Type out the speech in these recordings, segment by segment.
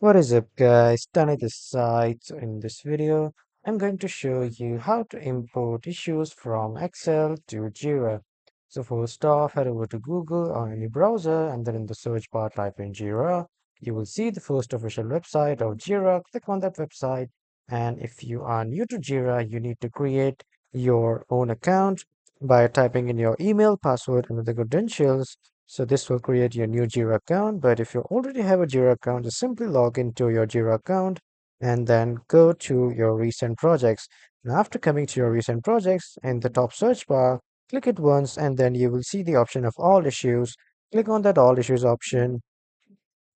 What is up, guys? Danny this side. So in this video, I'm going to show you how to import issues from Excel to Jira. So first off, head over to Google or any browser, and then in the search bar, type in Jira. You will see the first official website of Jira. Click on that website, and if you are new to Jira, you need to create your own account by typing in your email, password, and the credentials. So this will create your new Jira account. But if you already have a Jira account, just simply log into your Jira account and then go to your recent projects. Now, after coming to your recent projects in the top search bar, click it once and then you will see the option of all issues. Click on that all issues option.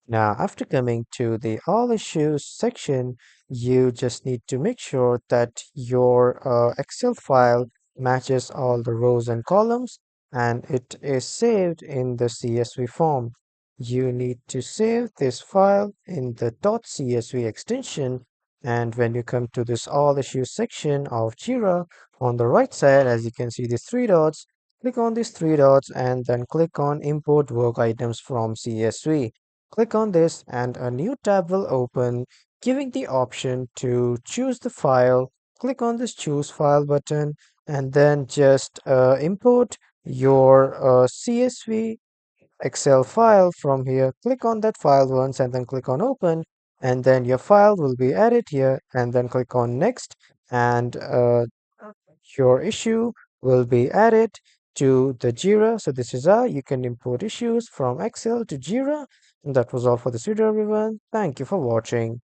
Now, after coming to the all issues section, you just need to make sure that your Excel file matches all the rows and columns and it is saved in the CSV form. You need to save this file in the .csv extension. And when you come to this all issues section of Jira, on the right side, as you can see these three dots, click on these three dots and then click on import work items from CSV. Click on this and a new tab will open, giving the option to choose the file. Click on this choose file button and then just import your CSV Excel file from here. Click on that file once and then click on open, and then your file will be added here and then click on next, and your issue will be added to the Jira. So this is how you can import issues from Excel to Jira. And that was all for this video, everyone. Thank you for watching.